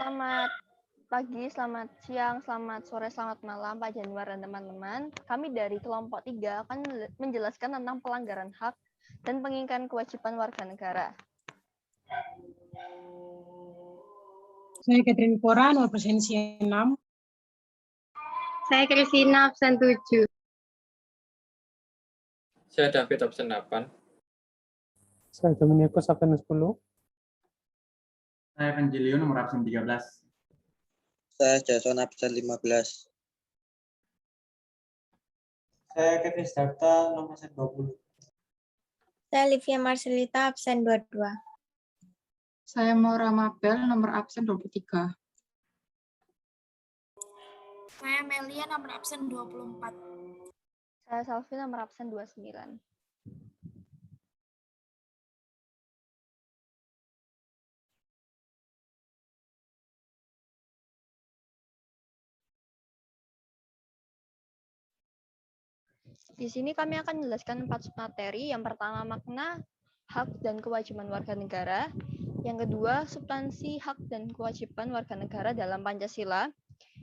Selamat pagi, selamat siang, selamat sore, selamat malam Pak Januar dan teman-teman. Kami dari kelompok 3 akan menjelaskan tentang pelanggaran hak dan pengingkaran kewajiban warga negara. Saya Catherine Pora, nomor presensi 6. Saya Kristina, absen 7. Saya David, absen 8. Saya Dominikus, absen 10. Saya Evangelio, nomor absen 13. Saya Jason, absen 15. Saya Kevin Dafta, nomor absen 20. Saya Livia Marcelita, absen 22. Saya Maura Mabel, nomor absen 23. Saya Melia, nomor absen 24. Saya Salvi, nomor absen 29. Di sini kami akan menjelaskan 4 submateri. Yang pertama, makna, hak, dan kewajiban warga negara. Yang kedua, substansi hak dan kewajiban warga negara dalam Pancasila.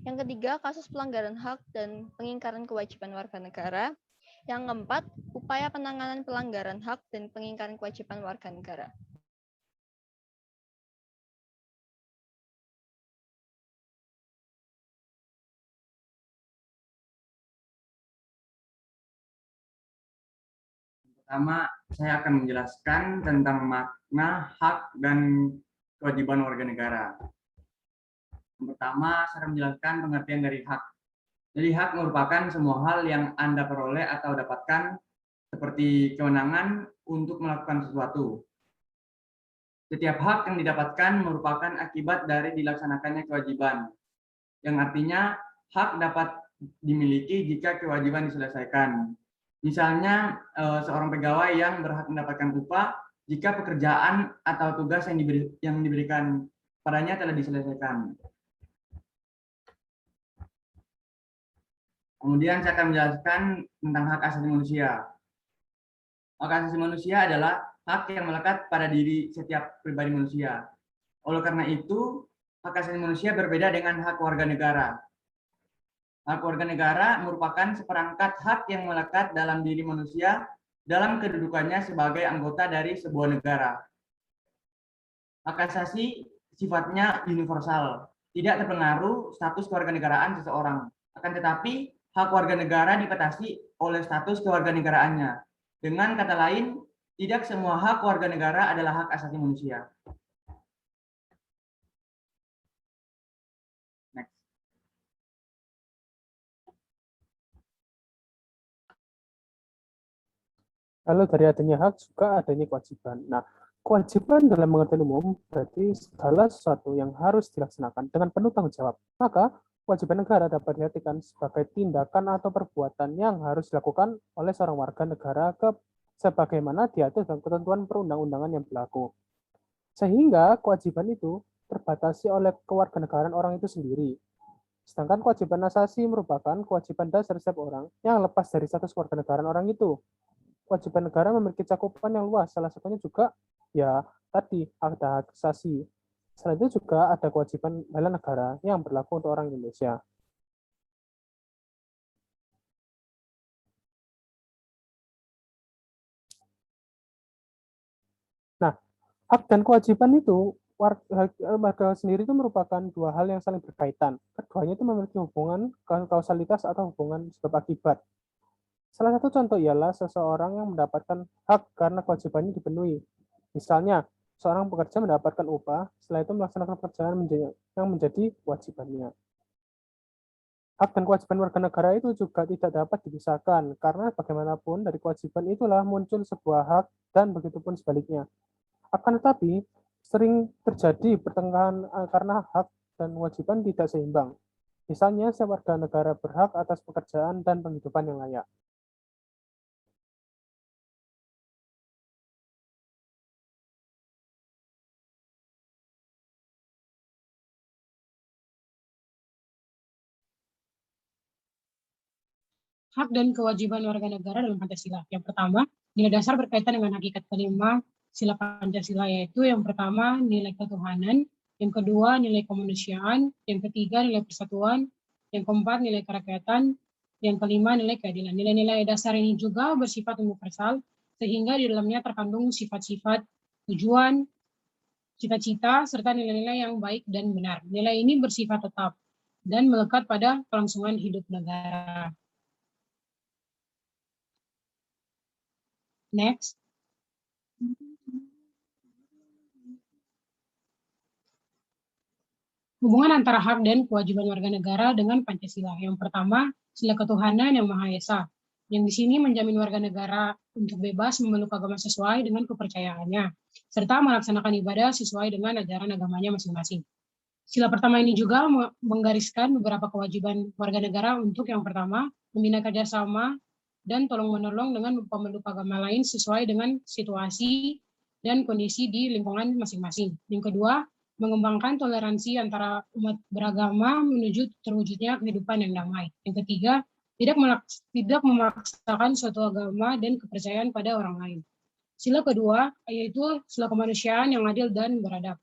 Yang ketiga, kasus pelanggaran hak dan pengingkaran kewajiban warga negara. Yang keempat, upaya penanganan pelanggaran hak dan pengingkaran kewajiban warga negara. Pertama, saya akan menjelaskan tentang makna, hak, dan kewajiban warga negara. Yang pertama, saya akan menjelaskan pengertian dari hak. Jadi hak merupakan semua hal yang Anda peroleh atau dapatkan seperti kewenangan untuk melakukan sesuatu. Setiap hak yang didapatkan merupakan akibat dari dilaksanakannya kewajiban, yang artinya hak dapat dimiliki jika kewajiban diselesaikan. Misalnya, seorang pegawai yang berhak mendapatkan upah jika pekerjaan atau tugas yang diberikan padanya telah diselesaikan. Kemudian saya akan menjelaskan tentang hak asasi manusia. Hak asasi manusia adalah hak yang melekat pada diri setiap pribadi manusia. Oleh karena itu, hak asasi manusia berbeda dengan hak warga negara. Hak warga negara merupakan seperangkat hak yang melekat dalam diri manusia dalam kedudukannya sebagai anggota dari sebuah negara. Hak asasi sifatnya universal, tidak terpengaruh status kewarganegaraan seseorang. Akan tetapi, hak warga negara dibatasi oleh status kewarganegaraannya. Dengan kata lain, tidak semua hak warga negara adalah hak asasi manusia. Lalu dari adanya hak juga adanya kewajiban. Nah, kewajiban dalam pengertian umum berarti segala sesuatu yang harus dilaksanakan dengan penuh tanggung jawab. Maka, kewajiban negara dapat diartikan sebagai tindakan atau perbuatan yang harus dilakukan oleh seorang warga negara sebagaimana diatur dalam ketentuan perundang-undangan yang berlaku. Sehingga kewajiban itu terbatasi oleh kewarganegaraan orang itu sendiri. Sedangkan kewajiban asasi merupakan kewajiban dasar setiap orang yang lepas dari status kewarganegaraan orang itu. Kewajiban negara memiliki cakupan yang luas, salah satunya juga ya tadi ada hak asasi. Selain itu juga ada kewajiban bela negara yang berlaku untuk orang Indonesia. Nah, hak dan kewajiban itu warga sendiri itu merupakan dua hal yang saling berkaitan. Keduanya itu memiliki hubungan kausalitas atau hubungan sebab akibat. Salah satu contoh ialah seseorang yang mendapatkan hak karena kewajibannya dipenuhi. Misalnya, seorang pekerja mendapatkan upah, setelah itu melaksanakan pekerjaan yang menjadi kewajibannya. Hak dan kewajiban warga negara itu juga tidak dapat dipisahkan, karena bagaimanapun dari kewajiban itulah muncul sebuah hak dan begitupun sebaliknya. Akan tetapi, sering terjadi pertentangan karena hak dan kewajiban tidak seimbang. Misalnya, setiap warga negara berhak atas pekerjaan dan penghidupan yang layak. Hak dan kewajiban warga negara dalam Pancasila. Yang pertama, nilai dasar berkaitan dengan hakikat kelima sila Pancasila, yaitu yang pertama nilai ketuhanan, Yang kedua, nilai kemanusiaan. Yang ketiga, nilai persatuan. Yang keempat, nilai kerakyatan. Yang kelima, nilai keadilan. Nilai-nilai dasar ini juga bersifat universal, sehingga di dalamnya terkandung sifat-sifat tujuan, cita-cita, serta nilai-nilai yang baik dan benar. Nilai ini bersifat tetap dan melekat pada kelangsungan hidup negara. Next. Hubungan antara hak dan kewajiban warga negara dengan Pancasila. Yang pertama, sila ketuhanan yang Maha Esa, yang di sini menjamin warga negara untuk bebas memeluk agama sesuai dengan kepercayaannya, serta melaksanakan ibadah sesuai dengan ajaran agamanya masing-masing. Sila pertama ini juga menggariskan beberapa kewajiban warga negara untuk yang pertama, membina kerjasama dan tolong-menolong dengan pemeluk agama lain sesuai dengan situasi dan kondisi di lingkungan masing-masing. Yang kedua, mengembangkan toleransi antara umat beragama menuju terwujudnya kehidupan yang damai. Yang ketiga, tidak memaksakan suatu agama dan kepercayaan pada orang lain. Sila kedua, yaitu sila kemanusiaan yang adil dan beradab.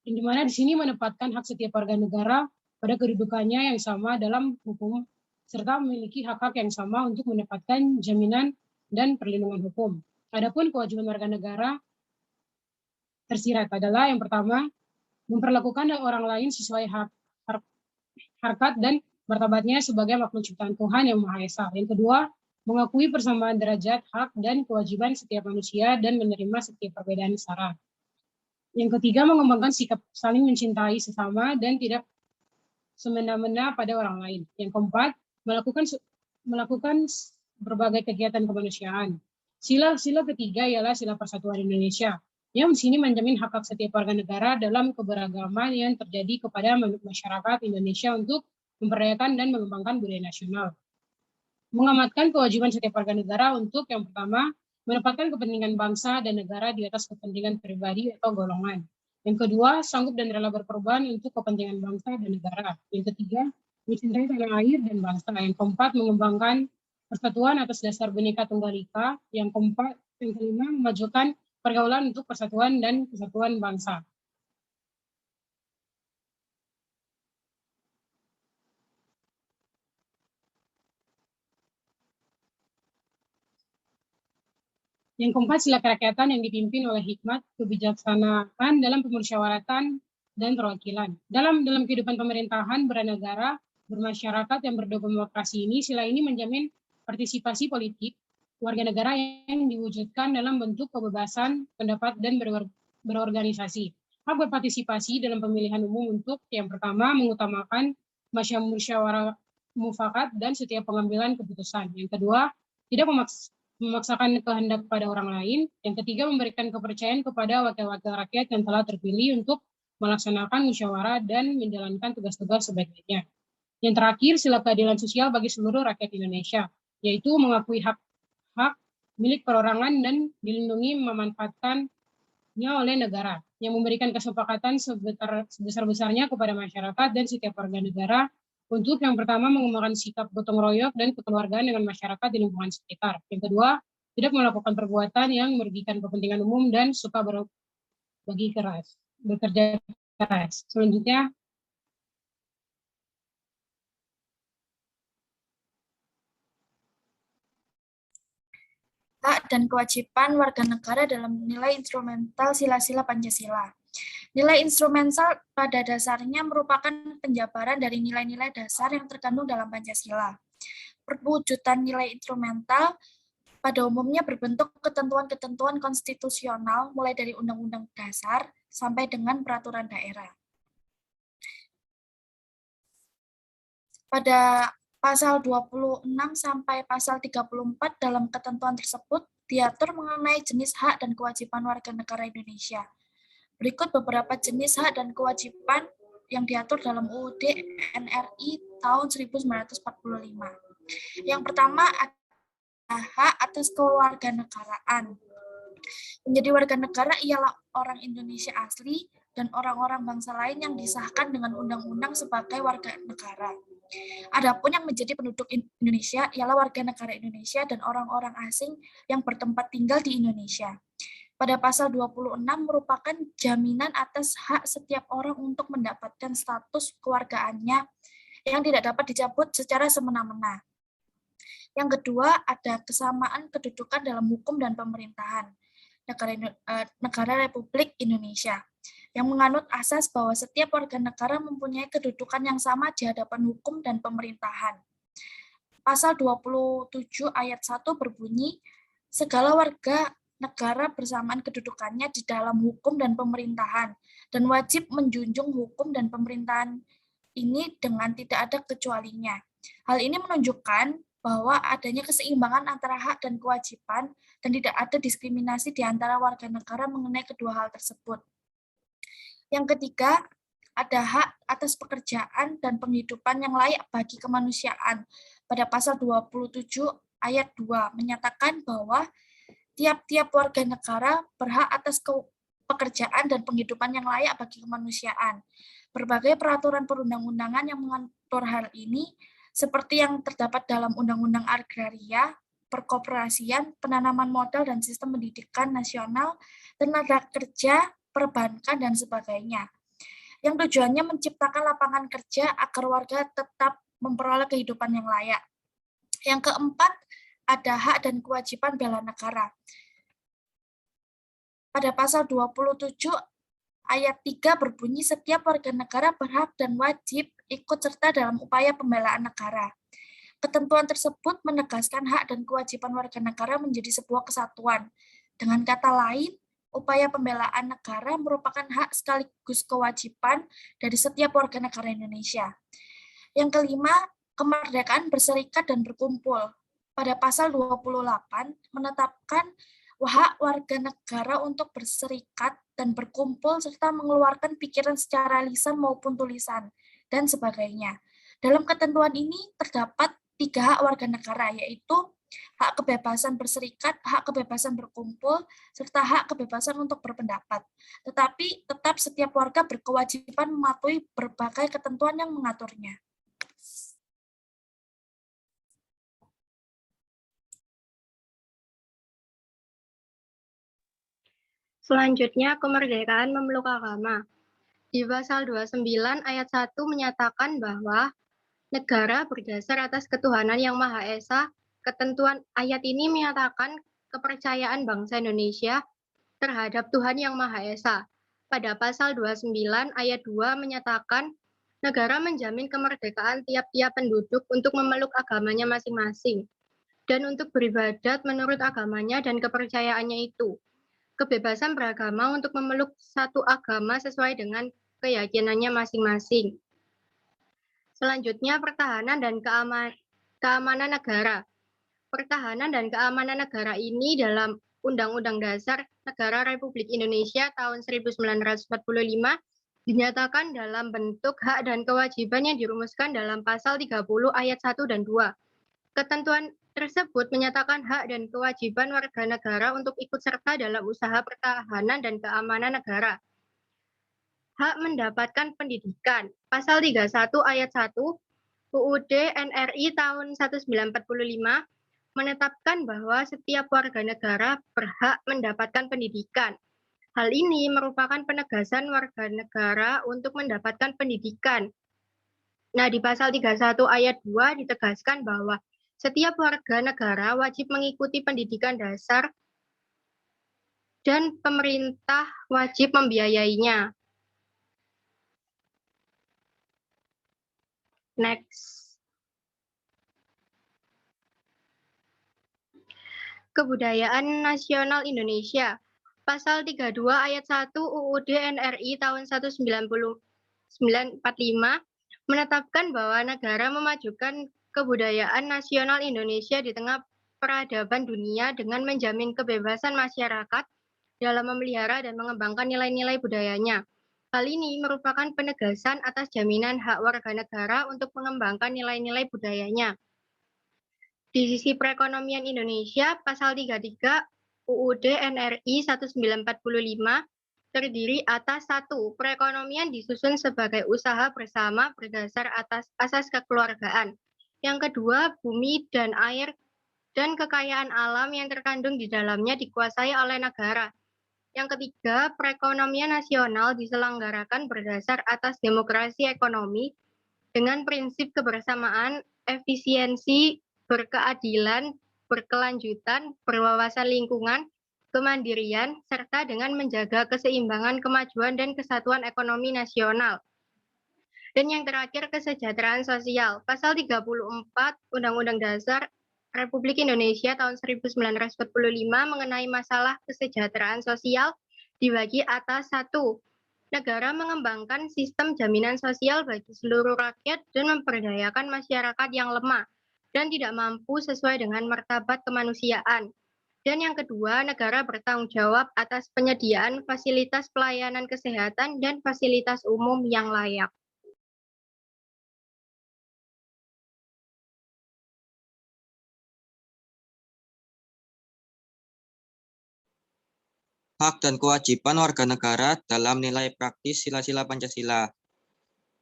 Yang dimana di sini menempatkan hak setiap warga negara pada kedudukannya yang sama dalam hukum, serta memiliki hak-hak yang sama untuk mendapatkan jaminan dan perlindungan hukum. Adapun kewajiban warga negara tersirat adalah yang pertama, memperlakukan orang lain sesuai harkat dan martabatnya sebagai makhluk ciptaan Tuhan yang Maha Esa. Yang kedua, mengakui persamaan derajat, hak, dan kewajiban setiap manusia dan menerima setiap perbedaan syarat. Yang ketiga, mengembangkan sikap saling mencintai sesama dan tidak semena-mena pada orang lain. Yang keempat, melakukan berbagai kegiatan kemanusiaan. Sila ketiga ialah sila persatuan Indonesia, yang di sini menjamin hak-hak setiap warga negara dalam keberagaman yang terjadi kepada masyarakat Indonesia untuk memperdayakan dan mengembangkan budaya nasional. Mengamatkan kewajiban setiap warga negara untuk yang pertama, menempatkan kepentingan bangsa dan negara di atas kepentingan pribadi atau golongan. Yang kedua, sanggup dan rela berkorban untuk kepentingan bangsa dan negara. Yang ketiga, mencintai tanah air dan bangsa. Yang keempat, mengembangkan persatuan atas dasar Bhinneka Tunggal Ika. Yang kelima, memajukan pergaulan untuk persatuan dan kesatuan bangsa. Yang keempat, sila kerakyatan yang dipimpin oleh hikmat, kebijaksanaan dalam pemusyawaratan dan perwakilan. Dalam kehidupan pemerintahan, bernegara, bermasyarakat yang berdemokrasi ini, sila ini menjamin partisipasi politik warga negara yang diwujudkan dalam bentuk kebebasan pendapat dan berorganisasi. Hak berpartisipasi dalam pemilihan umum untuk yang pertama, mengutamakan musyawarah mufakat dan setiap pengambilan keputusan. Yang kedua, tidak memaksakan kehendak pada orang lain. Yang ketiga, memberikan kepercayaan kepada wakil-wakil rakyat yang telah terpilih untuk melaksanakan musyawarah dan menjalankan tugas-tugas sebaik-baiknya. Yang terakhir, sila keadilan sosial bagi seluruh rakyat Indonesia, yaitu mengakui hak milik perorangan dan dilindungi memanfaatkannya oleh negara, yang memberikan kesepakatan sebesar-besarnya kepada masyarakat dan setiap warga negara untuk yang pertama, mengembangkan sikap gotong royong dan kekeluargaan dengan masyarakat di lingkungan sekitar. Yang kedua, tidak melakukan perbuatan yang merugikan kepentingan umum dan suka bekerja keras. Selanjutnya, Hak dan kewajiban warga negara dalam nilai instrumental sila-sila Pancasila. Nilai instrumental pada dasarnya merupakan penjabaran dari nilai-nilai dasar yang terkandung dalam Pancasila. Perwujudan nilai instrumental pada umumnya berbentuk ketentuan-ketentuan konstitusional mulai dari Undang-Undang Dasar sampai dengan peraturan daerah. Pada Pasal 26 sampai pasal 34 dalam ketentuan tersebut diatur mengenai jenis hak dan kewajiban warga negara Indonesia. Berikut beberapa jenis hak dan kewajiban yang diatur dalam UUD NRI tahun 1945. Yang pertama adalah hak atas kewarganegaraan. Menjadi warga negara ialah orang Indonesia asli dan orang-orang bangsa lain yang disahkan dengan undang-undang sebagai warga negara. Adapun yang menjadi penduduk Indonesia ialah warga negara Indonesia dan orang-orang asing yang bertempat tinggal di Indonesia. pada pasal 26 merupakan jaminan atas hak setiap orang untuk mendapatkan status kewargaannya yang tidak dapat dicabut secara semena-mena. Yang kedua, ada kesamaan kedudukan dalam hukum dan pemerintahan negara Republik Indonesia yang menganut asas bahwa setiap warga negara mempunyai kedudukan yang sama di hadapan hukum dan pemerintahan. Pasal 27 ayat 1 berbunyi, segala warga negara bersamaan kedudukannya di dalam hukum dan pemerintahan dan wajib menjunjung hukum dan pemerintahan ini dengan tidak ada kecualinya. Hal ini menunjukkan bahwa adanya keseimbangan antara hak dan kewajiban dan tidak ada diskriminasi di antara warga negara mengenai kedua hal tersebut. Yang ketiga, ada hak atas pekerjaan dan penghidupan yang layak bagi kemanusiaan. Pada pasal 27 ayat 2 menyatakan bahwa tiap-tiap warga negara berhak atas pekerjaan dan penghidupan yang layak bagi kemanusiaan. Berbagai peraturan perundang-undangan yang mengatur hal ini seperti yang terdapat dalam Undang-Undang Agraria, Perkoperasian, Penanaman Modal dan Sistem Pendidikan Nasional, Tenaga Kerja, Perbankan, dan sebagainya. Yang tujuannya menciptakan lapangan kerja agar warga tetap memperoleh kehidupan yang layak. Yang keempat, ada hak dan kewajiban bela negara. Pada pasal 27 ayat 3 berbunyi setiap warga negara berhak dan wajib ikut serta dalam upaya pembelaan negara. Ketentuan tersebut menegaskan hak dan kewajiban warga negara menjadi sebuah kesatuan. Dengan kata lain, upaya pembelaan negara merupakan hak sekaligus kewajiban dari setiap warga negara Indonesia. Yang kelima, kemerdekaan berserikat dan berkumpul. Pada pasal 28 menetapkan hak warga negara untuk berserikat dan berkumpul serta mengeluarkan pikiran secara lisan maupun tulisan, dan sebagainya. Dalam ketentuan ini terdapat 3 hak warga negara, yaitu hak kebebasan berserikat, hak kebebasan berkumpul, serta hak kebebasan untuk berpendapat. Tetapi tetap setiap warga berkewajiban mematuhi berbagai ketentuan yang mengaturnya. Selanjutnya, kemerdekaan memeluk agama. Di pasal 29 ayat 1 menyatakan bahwa negara berdasar atas ketuhanan yang Maha Esa. Ketentuan ayat ini menyatakan kepercayaan bangsa Indonesia terhadap Tuhan yang Maha Esa. Pada pasal 29 ayat 2 menyatakan negara menjamin kemerdekaan tiap-tiap penduduk untuk memeluk agamanya masing-masing dan untuk beribadat menurut agamanya dan kepercayaannya itu. Kebebasan beragama untuk memeluk satu agama sesuai dengan keyakinannya masing-masing. Selanjutnya, pertahanan dan keamanan negara. Pertahanan dan keamanan negara ini dalam Undang-Undang Dasar Negara Republik Indonesia tahun 1945 dinyatakan dalam bentuk hak dan kewajiban yang dirumuskan dalam pasal 30 ayat 1 dan 2. Ketentuan tersebut menyatakan hak dan kewajiban warga negara untuk ikut serta dalam usaha pertahanan dan keamanan negara. Hak mendapatkan pendidikan. Pasal 31 ayat 1 UUD NRI tahun 1945 menetapkan bahwa setiap warga negara berhak mendapatkan pendidikan. Hal ini merupakan penegasan warga negara untuk mendapatkan pendidikan. Nah, di pasal 31 ayat 2 ditegaskan bahwa setiap warga negara wajib mengikuti pendidikan dasar dan pemerintah wajib membiayainya. Next. Kebudayaan Nasional Indonesia. Pasal 32 ayat 1 UUD NRI tahun 1945 menetapkan bahwa negara memajukan kebudayaan nasional Indonesia di tengah peradaban dunia dengan menjamin kebebasan masyarakat dalam memelihara dan mengembangkan nilai-nilai budayanya. Hal ini merupakan penegasan atas jaminan hak warga negara untuk mengembangkan nilai-nilai budayanya. Di sisi perekonomian Indonesia, pasal 33 UUD NRI 1945 terdiri atas 1. Perekonomian disusun sebagai usaha bersama berdasar atas asas kekeluargaan. Yang kedua, bumi dan air dan kekayaan alam yang terkandung di dalamnya dikuasai oleh negara. Yang ketiga, perekonomian nasional diselenggarakan berdasar atas demokrasi ekonomi dengan prinsip kebersamaan, efisiensi, berkeadilan, berkelanjutan, berwawasan lingkungan, kemandirian, serta dengan menjaga keseimbangan kemajuan dan kesatuan ekonomi nasional. Dan yang terakhir, kesejahteraan sosial. Pasal 34 Undang-Undang Dasar Republik Indonesia tahun 1945 mengenai masalah kesejahteraan sosial dibagi atas 1. Negara mengembangkan sistem jaminan sosial bagi seluruh rakyat dan memperdayakan masyarakat yang lemah dan tidak mampu sesuai dengan martabat kemanusiaan. Dan yang kedua, negara bertanggung jawab atas penyediaan fasilitas pelayanan kesehatan dan fasilitas umum yang layak. Hak dan kewajiban warga negara dalam nilai praktis sila-sila Pancasila.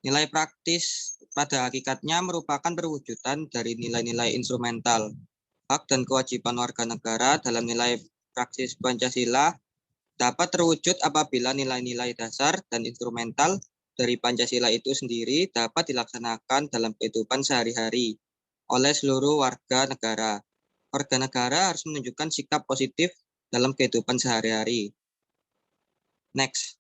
Nilai praktis pada hakikatnya merupakan perwujudan dari nilai-nilai instrumental. Hak dan kewajiban warga negara dalam nilai praktis Pancasila dapat terwujud apabila nilai-nilai dasar dan instrumental dari Pancasila itu sendiri dapat dilaksanakan dalam kehidupan sehari-hari oleh seluruh warga negara. Warga negara harus menunjukkan sikap positif dalam kehidupan sehari-hari. Next.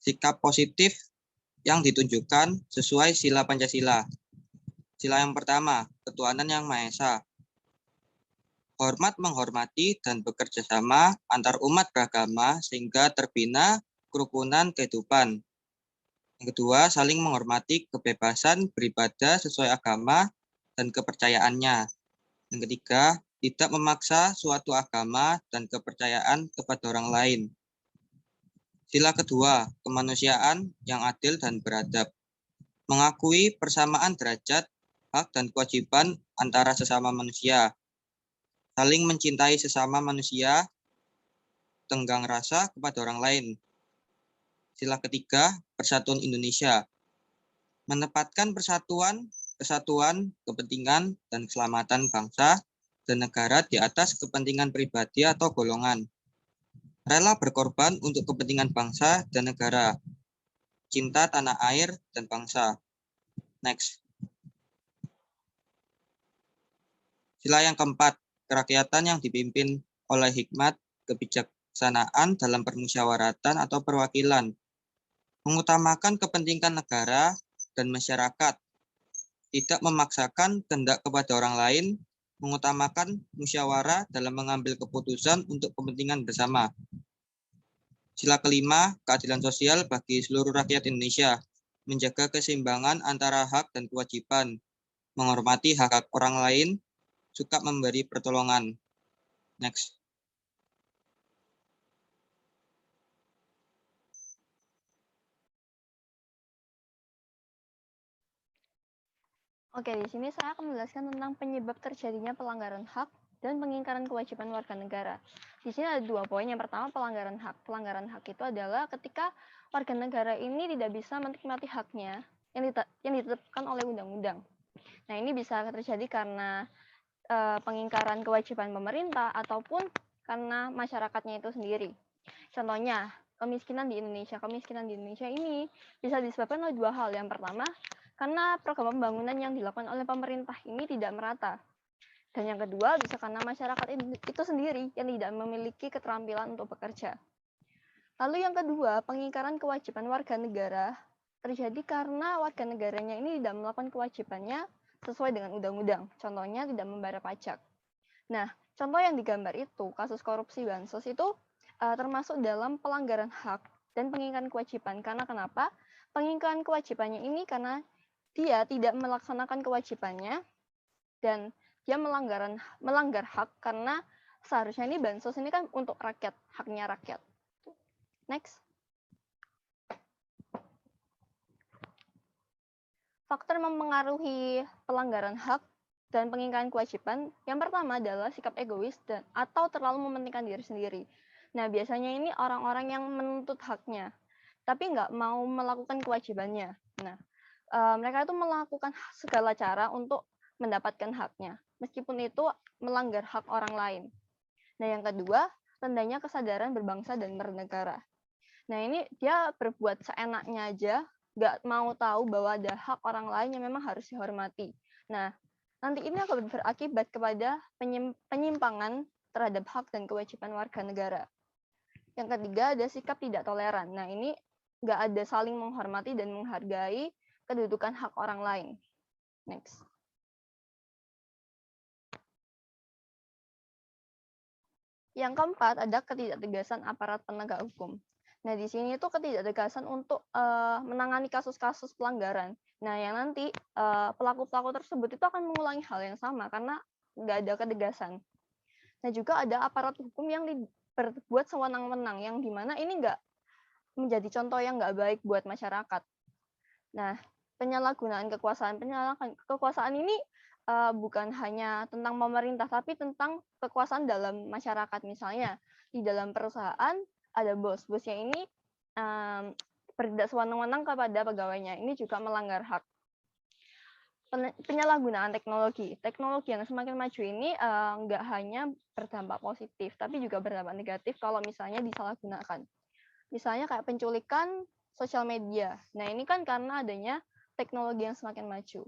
Sikap positif yang ditunjukkan sesuai sila Pancasila. Sila yang pertama, ketuhanan yang Maha Esa. Hormat menghormati dan bekerja sama antar umat beragama sehingga terbina kerukunan kehidupan. Yang kedua, saling menghormati kebebasan beribadah sesuai agama dan kepercayaannya. Yang ketiga, tidak memaksa suatu agama dan kepercayaan kepada orang lain. Sila kedua, kemanusiaan yang adil dan beradab. Mengakui persamaan derajat, hak dan kewajiban antara sesama manusia. Saling mencintai sesama manusia, tenggang rasa kepada orang lain. Sila ketiga, persatuan Indonesia. Menempatkan persatuan, kesatuan, kepentingan, dan keselamatan bangsa dan negara di atas kepentingan pribadi atau golongan. Rela berkorban untuk kepentingan bangsa dan negara. Cinta tanah air dan bangsa. Next. Sila yang keempat, kerakyatan yang dipimpin oleh hikmat, kebijaksanaan dalam permusyawaratan atau perwakilan. Mengutamakan kepentingan negara dan masyarakat. Tidak memaksakan kehendak kepada orang lain, mengutamakan musyawarah dalam mengambil keputusan untuk kepentingan bersama. Sila kelima, keadilan sosial bagi seluruh rakyat Indonesia. Menjaga keseimbangan antara hak dan kewajiban. Menghormati hak-hak orang lain, suka memberi pertolongan. Next. Oke, di sini saya akan menjelaskan tentang penyebab terjadinya pelanggaran hak dan pengingkaran kewajiban warga negara. Di sini ada 2 poin. Yang pertama, pelanggaran hak. Pelanggaran hak itu adalah ketika warga negara ini tidak bisa menikmati haknya yang ditetapkan oleh undang-undang. Nah, ini bisa terjadi karena pengingkaran kewajiban pemerintah ataupun karena masyarakatnya itu sendiri. Contohnya, kemiskinan di Indonesia. Kemiskinan di Indonesia ini bisa disebabkan oleh 2 hal. Yang pertama, karena program pembangunan yang dilakukan oleh pemerintah ini tidak merata. Dan yang kedua, bisa karena masyarakat itu sendiri yang tidak memiliki keterampilan untuk bekerja. Lalu yang kedua, pengingkaran kewajiban warga negara terjadi karena warga negaranya ini tidak melakukan kewajibannya sesuai dengan undang-undang. Contohnya tidak membayar pajak. Nah, contoh yang digambar itu, kasus korupsi bansos itu termasuk dalam pelanggaran hak dan pengingkaran kewajiban. Karena kenapa? Pengingkaran kewajibannya ini karena dia tidak melaksanakan kewajibannya dan dia melanggar hak karena seharusnya ini bansos ini kan untuk rakyat, haknya rakyat. Next. Faktor mempengaruhi pelanggaran hak dan pengingkaran kewajiban yang pertama adalah sikap egois atau terlalu mementingkan diri sendiri. Nah, biasanya ini orang-orang yang menuntut haknya, tapi nggak mau melakukan kewajibannya. Nah, mereka itu melakukan segala cara untuk mendapatkan haknya. meskipun itu melanggar hak orang lain. Nah, yang kedua, rendahnya kesadaran berbangsa dan bernegara. Nah, ini dia berbuat seenaknya aja, nggak mau tahu bahwa ada hak orang lain yang memang harus dihormati. Nah, nanti ini akan berakibat kepada penyimpangan terhadap hak dan kewajiban warga negara. Yang ketiga, ada sikap tidak toleran. Nah, ini nggak ada saling menghormati dan menghargai kedudukan hak orang lain. Next. Yang keempat, ada ketidaktegasan aparat penegak hukum. Nah, di sini itu ketidaktegasan untuk menangani kasus-kasus pelanggaran. Nah, yang nanti pelaku-pelaku tersebut itu akan mengulangi hal yang sama karena nggak ada ketegasan. Nah, juga ada aparat hukum yang berbuat sewenang-wenang, yang dimana ini nggak menjadi contoh yang nggak baik buat masyarakat. Nah, penyalahgunaan kekuasaan ini bukan hanya tentang pemerintah, tapi tentang kekuasaan dalam masyarakat. Misalnya, di dalam perusahaan ada bos. Bosnya ini bertindak sewenang-wenang kepada pegawainya. Ini juga melanggar hak. Penyalahgunaan teknologi. Teknologi yang semakin maju ini nggak hanya berdampak positif, tapi juga berdampak negatif kalau misalnya disalahgunakan. Misalnya kayak penculikan sosial media. Nah, ini kan karena adanya teknologi yang semakin maju.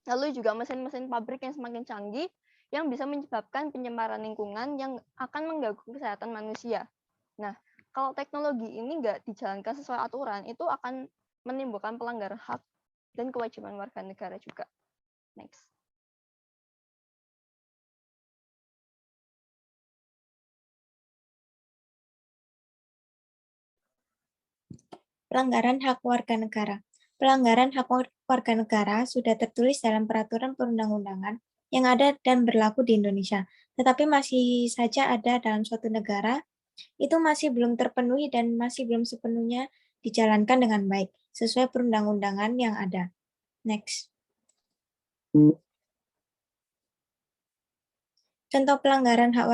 Lalu juga mesin-mesin pabrik yang semakin canggih yang bisa menyebabkan pencemaran lingkungan yang akan mengganggu kesehatan manusia. Nah, kalau teknologi ini nggak dijalankan sesuai aturan, itu akan menimbulkan pelanggaran hak dan kewajiban warga negara juga. Next. Pelanggaran hak warga negara. Pelanggaran hak warga negara sudah tertulis dalam peraturan perundang-undangan yang ada dan berlaku di Indonesia, tetapi masih saja ada dalam suatu negara, itu masih belum terpenuhi dan masih belum sepenuhnya dijalankan dengan baik, sesuai perundang-undangan yang ada. Next. Contoh pelanggaran hak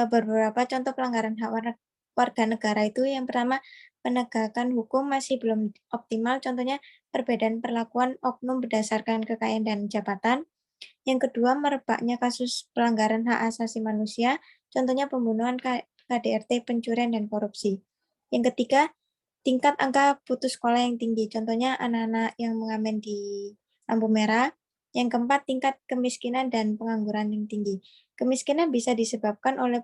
beberapa contoh pelanggaran hak warga negara itu yang pertama, penegakan hukum masih belum optimal, contohnya perbedaan perlakuan oknum berdasarkan kekayaan dan jabatan. Yang kedua, merebaknya kasus pelanggaran hak asasi manusia, contohnya pembunuhan, KDRT, pencurian, dan korupsi. Yang ketiga, tingkat angka putus sekolah yang tinggi, contohnya anak-anak yang mengamen di lampu merah. Yang keempat, tingkat kemiskinan dan pengangguran yang tinggi. Kemiskinan bisa disebabkan oleh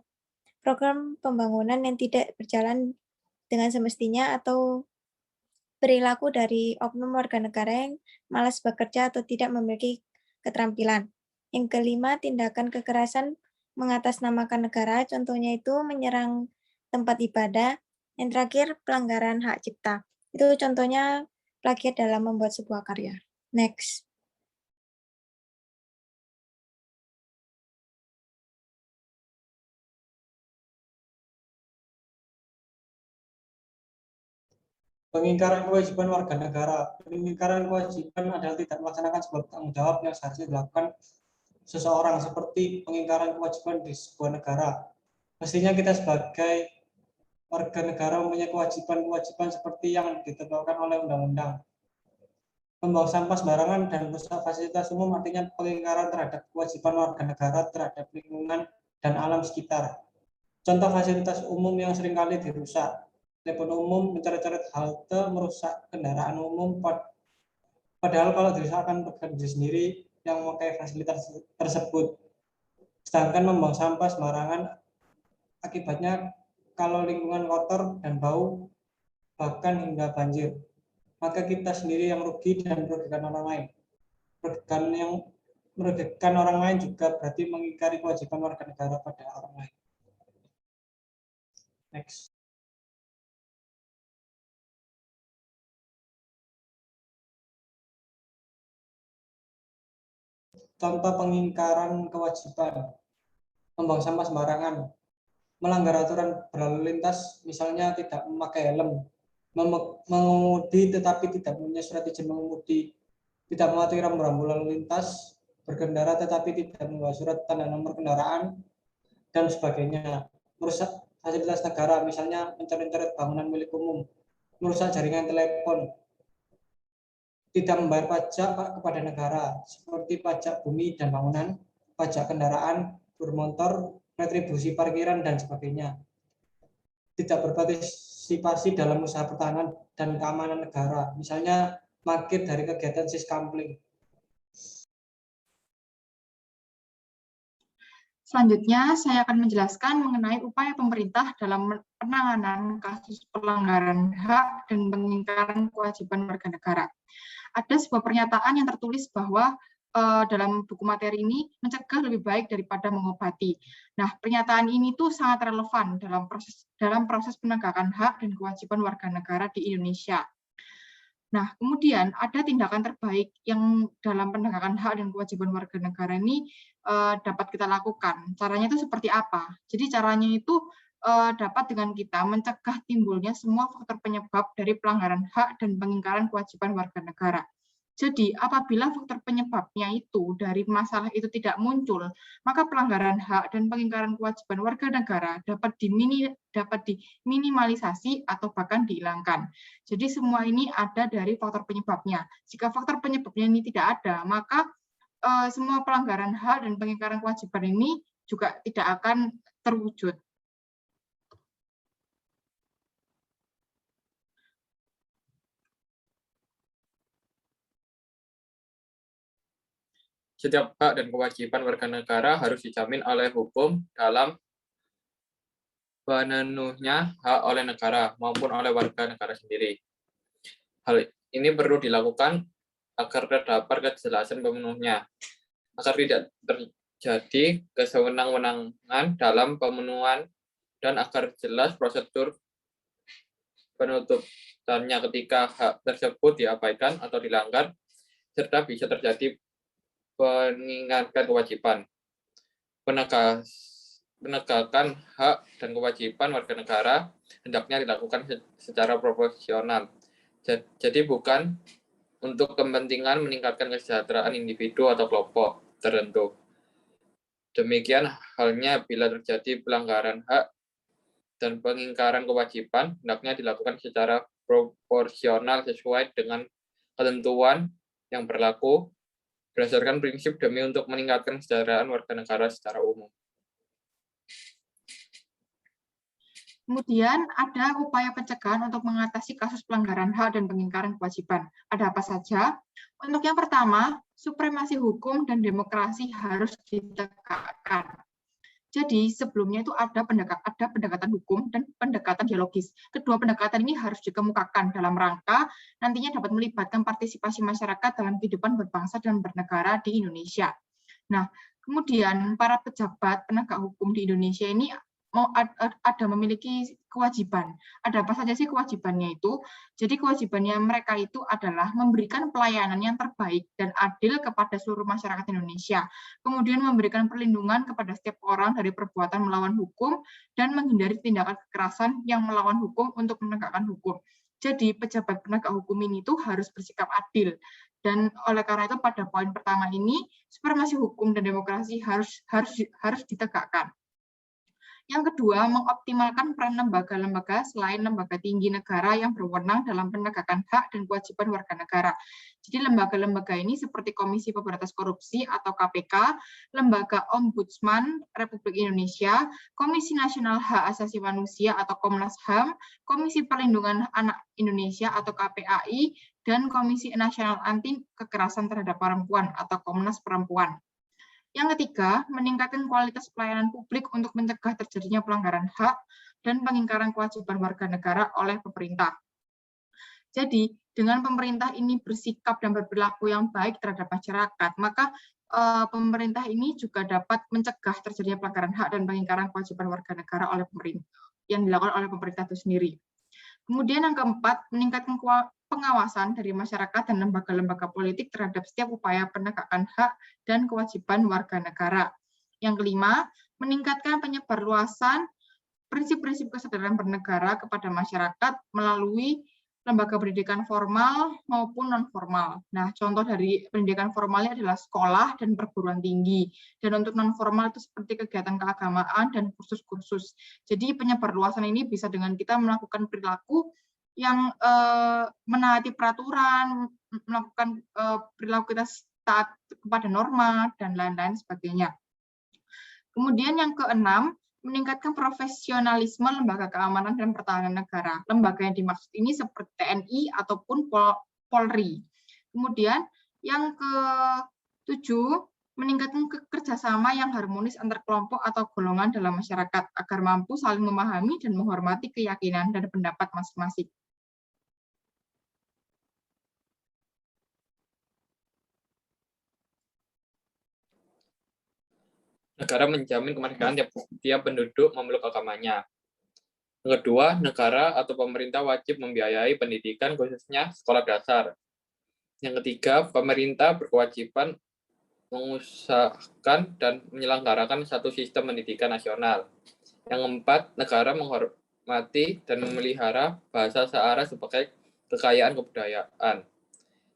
program pembangunan yang tidak berjalan dengan semestinya atau perilaku dari oknum warga negara yang malas bekerja atau tidak memiliki keterampilan. Yang kelima, tindakan kekerasan mengatasnamakan negara, contohnya itu menyerang tempat ibadah. Yang terakhir, pelanggaran hak cipta. Itu contohnya plagiat dalam membuat sebuah karya. Next. Pengingkaran kewajiban warga negara. Pengingkaran kewajiban adalah tidak melaksanakan sebuah tanggung jawab yang seharusnya dilakukan seseorang, seperti pengingkaran kewajiban di sebuah negara. Mestinya kita sebagai warga negara mempunyai kewajiban-kewajiban seperti yang ditetapkan oleh undang-undang. Membuang sampah sembarangan dan merusak fasilitas umum artinya pengingkaran terhadap kewajiban warga negara terhadap lingkungan dan alam sekitar. Contoh fasilitas umum yang seringkali dirusak. Telepon umum, mencoret-coret halte, merusak kendaraan umum, padahal kalau dirusak akan merugikan diri sendiri yang memakai fasilitas tersebut. Sedangkan membuang sampah sembarangan, akibatnya kalau lingkungan kotor dan bau, bahkan hingga banjir, maka kita sendiri yang rugi dan merugikan orang lain. Merugikan orang lain juga berarti mengingkari kewajiban warga negara pada orang lain. Next. Contoh pengingkaran kewajiban: membuang sampah sembarangan, melanggar aturan berlalu lintas, misalnya tidak memakai helm, mengemudi tetapi tidak punya surat izin mengemudi, tidak mematuhi rambu-rambu lalu lintas, berkendara tetapi tidak membawa surat tanda nomor kendaraan, dan sebagainya. Merusak fasilitas negara, misalnya mencoret-coret bangunan milik umum, merusak jaringan telepon, tidak membayar pajak kepada negara, seperti pajak bumi dan bangunan, pajak kendaraan bermotor, retribusi parkiran, dan sebagainya. Tidak berpartisipasi dalam usaha pertahanan dan keamanan negara, misalnya markir dari kegiatan Siskampling. Selanjutnya, saya akan menjelaskan mengenai upaya pemerintah dalam penanganan kasus pelanggaran hak dan pengingkaran kewajiban warga negara. Ada sebuah pernyataan yang tertulis bahwa dalam buku materi ini, mencegah lebih baik daripada mengobati. Nah, pernyataan ini tuh sangat relevan dalam proses penegakan hak dan kewajiban warga negara di Indonesia. Nah, kemudian ada tindakan terbaik yang dalam penegakan hak dan kewajiban warga negara ini dapat kita lakukan. Caranya itu seperti apa? Jadi caranya itu dapat dengan kita mencegah timbulnya semua faktor penyebab dari pelanggaran hak dan pengingkaran kewajiban warga negara. Jadi, apabila faktor penyebabnya itu dari masalah itu tidak muncul, maka pelanggaran hak dan pengingkaran kewajiban warga negara dapat diminimalisasi atau bahkan dihilangkan. Jadi, semua ini ada dari faktor penyebabnya. Jika faktor penyebabnya ini tidak ada, maka semua pelanggaran hak dan pengingkaran kewajiban ini juga tidak akan terwujud. Setiap hak dan kewajiban warga negara harus dijamin oleh hukum dalam pemenuhnya hak oleh negara maupun oleh warga negara sendiri. Hal ini perlu dilakukan agar terdapat kejelasan pemenuhnya, agar tidak terjadi kesewenang-wenangan dalam pemenuhan, dan agar jelas prosedur penutupannya ketika hak tersebut diabaikan atau dilanggar, serta bisa terjadi peningkatan kewajiban. Penegakan hak dan kewajiban warga negara hendaknya dilakukan secara proporsional. Jadi bukan untuk kepentingan meningkatkan kesejahteraan individu atau kelompok tertentu. Demikian halnya bila terjadi pelanggaran hak dan pengingkaran kewajiban, hendaknya dilakukan secara proporsional sesuai dengan ketentuan yang berlaku berdasarkan prinsip demi untuk meningkatkan kesejahteraan warga negara secara umum. Kemudian ada upaya pencegahan untuk mengatasi kasus pelanggaran hak dan pengingkaran kewajiban. Ada apa saja? Untuk yang pertama, supremasi hukum dan demokrasi harus ditegakkan. Jadi sebelumnya itu ada pendekatan hukum dan pendekatan dialogis. Kedua pendekatan ini harus dikemukakan dalam rangka nantinya dapat melibatkan partisipasi masyarakat dalam kehidupan berbangsa dan bernegara di Indonesia. Nah, kemudian para pejabat penegak hukum di Indonesia ini ada memiliki kewajiban. Ada apa saja sih kewajibannya itu? Jadi kewajibannya mereka itu adalah memberikan pelayanan yang terbaik dan adil kepada seluruh masyarakat Indonesia. Kemudian memberikan perlindungan kepada setiap orang dari perbuatan melawan hukum dan menghindari tindakan kekerasan yang melawan hukum untuk menegakkan hukum. Jadi pejabat penegak hukum ini tuh harus bersikap adil. Dan oleh karena itu pada poin pertama ini, supremasi hukum dan demokrasi harus ditegakkan. Yang kedua, mengoptimalkan peran lembaga-lembaga selain lembaga tinggi negara yang berwenang dalam penegakan hak dan kewajiban warga negara. Jadi lembaga-lembaga ini seperti Komisi Pemberantasan Korupsi atau KPK, Lembaga Ombudsman Republik Indonesia, Komisi Nasional Hak Asasi Manusia atau Komnas HAM, Komisi Perlindungan Anak Indonesia atau KPAI, dan Komisi Nasional Anti Kekerasan Terhadap Perempuan atau Komnas Perempuan. Yang ketiga, meningkatkan kualitas pelayanan publik untuk mencegah terjadinya pelanggaran hak dan pengingkaran kewajiban warga negara oleh pemerintah. Jadi, dengan pemerintah ini bersikap dan berperilaku yang baik terhadap masyarakat, maka pemerintah ini juga dapat mencegah terjadinya pelanggaran hak dan pengingkaran kewajiban warga negara oleh pemerintah yang dilakukan oleh pemerintah itu sendiri. Kemudian yang keempat, meningkatkan pengawasan dari masyarakat dan lembaga-lembaga politik terhadap setiap upaya penegakan hak dan kewajiban warga negara. Yang kelima, meningkatkan penyebarluasan prinsip-prinsip kesadaran bernegara kepada masyarakat melalui lembaga pendidikan formal maupun non-formal. Nah, contoh dari pendidikan formalnya adalah sekolah dan perguruan tinggi. Dan untuk non-formal itu seperti kegiatan keagamaan dan kursus-kursus. Jadi penyebarluasan ini bisa dengan kita melakukan perilaku yang menaati peraturan, melakukan perilaku kita taat kepada norma, dan lain-lain sebagainya. Kemudian yang keenam, meningkatkan profesionalisme lembaga keamanan dan pertahanan negara. Lembaga yang dimaksud ini seperti TNI ataupun Polri. Kemudian yang ketujuh, meningkatkan kerjasama yang harmonis antar kelompok atau golongan dalam masyarakat agar mampu saling memahami dan menghormati keyakinan dan pendapat masing-masing. Negara menjamin kemerdekaan tiap penduduk memeluk agamanya. Yang kedua, negara atau pemerintah wajib membiayai pendidikan khususnya sekolah dasar. Yang ketiga, pemerintah berkewajiban mengusahakan dan menyelenggarakan satu sistem pendidikan nasional. Yang keempat, negara menghormati dan memelihara bahasa searah sebagai kekayaan kebudayaan.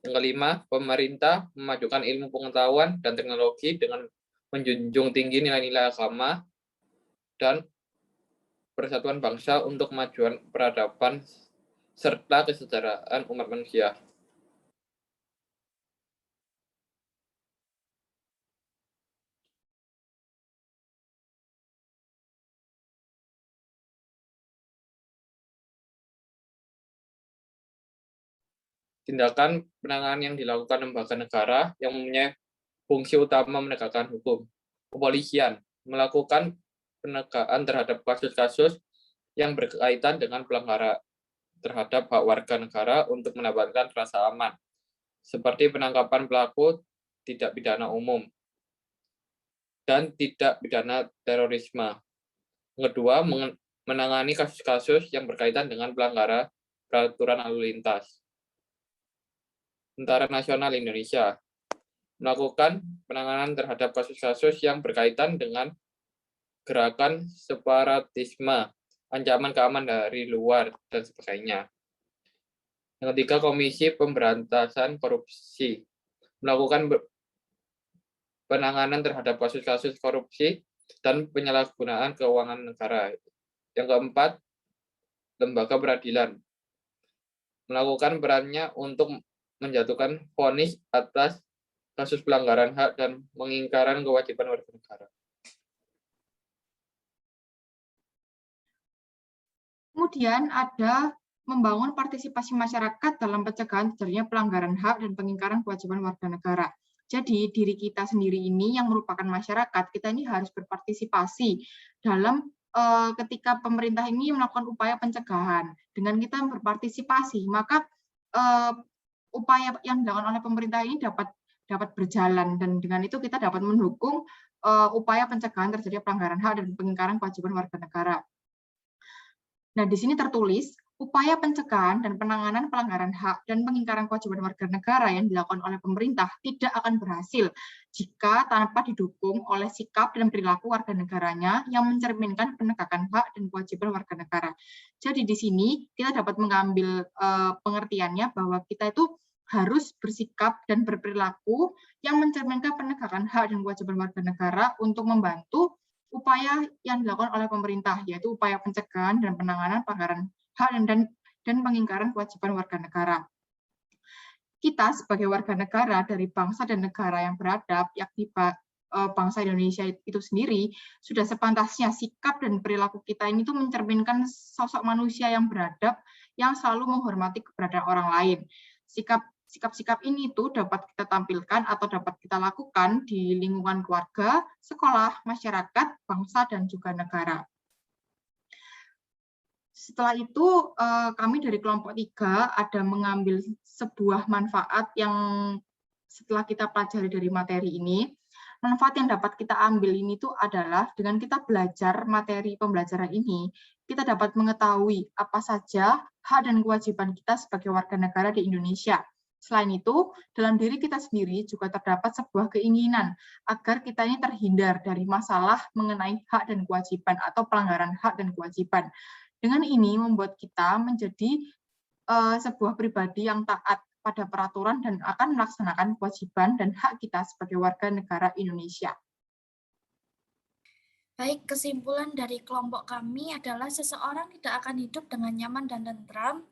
Yang kelima, pemerintah memajukan ilmu pengetahuan dan teknologi dengan menjunjung tinggi nilai-nilai agama dan persatuan bangsa untuk kemajuan peradaban serta kesejahteraan umat manusia. Tindakan penanganan yang dilakukan lembaga negara yang mempunyai fungsi utama menegakkan hukum. Kepolisian melakukan penegakan terhadap kasus-kasus yang berkaitan dengan pelanggaran terhadap hak warga negara untuk mendapatkan rasa aman, seperti penangkapan pelaku tidak pidana umum dan tidak pidana terorisme. Yang kedua, menangani kasus-kasus yang berkaitan dengan pelanggaran peraturan lalu lintas. Tentara Nasional Indonesia melakukan penanganan terhadap kasus-kasus yang berkaitan dengan gerakan separatisme, ancaman keamanan dari luar, dan sebagainya. Yang ketiga, Komisi Pemberantasan Korupsi melakukan penanganan terhadap kasus-kasus korupsi dan penyalahgunaan keuangan negara. Yang keempat, Lembaga Peradilan melakukan perannya untuk menjatuhkan vonis atas kasus pelanggaran hak dan pengingkaran kewajiban warga negara. Kemudian ada membangun partisipasi masyarakat dalam pencegahan terjadinya pelanggaran hak dan pengingkaran kewajiban warga negara. Jadi diri kita sendiri ini yang merupakan masyarakat, kita ini harus berpartisipasi dalam ketika pemerintah ini melakukan upaya pencegahan. Dengan kita berpartisipasi, maka upaya yang dilakukan oleh pemerintah ini dapat berjalan, dan dengan itu kita dapat mendukung upaya pencegahan terjadinya pelanggaran hak dan pengingkaran kewajiban warga negara. Nah, di sini tertulis, upaya pencegahan dan penanganan pelanggaran hak dan pengingkaran kewajiban warga negara yang dilakukan oleh pemerintah tidak akan berhasil jika tanpa didukung oleh sikap dan perilaku warga negaranya yang mencerminkan penegakan hak dan kewajiban warga negara. Jadi di sini kita dapat mengambil pengertiannya bahwa kita itu harus bersikap dan berperilaku yang mencerminkan penegakan hak dan kewajiban warga negara untuk membantu upaya yang dilakukan oleh pemerintah, yaitu upaya pencegahan dan penanganan pelanggaran hak dan pengingkaran kewajiban warga negara. Kita sebagai warga negara dari bangsa dan negara yang beradab, yakni bangsa Indonesia itu sendiri, sudah sepantasnya sikap dan perilaku kita ini tuh mencerminkan sosok manusia yang beradab, yang selalu menghormati keberadaan orang lain. Sikap-sikap ini itu dapat kita tampilkan atau dapat kita lakukan di lingkungan keluarga, sekolah, masyarakat, bangsa, dan juga negara. Setelah itu, kami dari kelompok 3 ada mengambil sebuah manfaat yang setelah kita pelajari dari materi ini. Manfaat yang dapat kita ambil ini tuh adalah dengan kita belajar materi pembelajaran ini, kita dapat mengetahui apa saja hak dan kewajiban kita sebagai warga negara di Indonesia. Selain itu, dalam diri kita sendiri juga terdapat sebuah keinginan agar kita ini terhindar dari masalah mengenai hak dan kewajiban atau pelanggaran hak dan kewajiban. Dengan ini membuat kita menjadi sebuah pribadi yang taat pada peraturan dan akan melaksanakan kewajiban dan hak kita sebagai warga negara Indonesia. Baik, kesimpulan dari kelompok kami adalah seseorang tidak akan hidup dengan nyaman dan tentram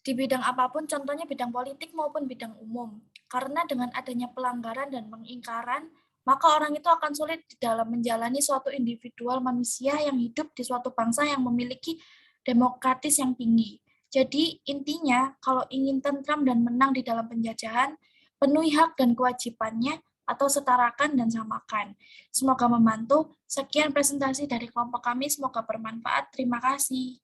di bidang apapun, contohnya bidang politik maupun bidang umum. Karena dengan adanya pelanggaran dan pengingkaran, maka orang itu akan sulit di dalam menjalani suatu individual manusia yang hidup di suatu bangsa yang memiliki demokratis yang tinggi. Jadi intinya, kalau ingin tentram dan menang di dalam penjajahan, penuhi hak dan kewajibannya atau setarakan dan samakan. Semoga membantu. Sekian presentasi dari kelompok kami, semoga bermanfaat. Terima kasih.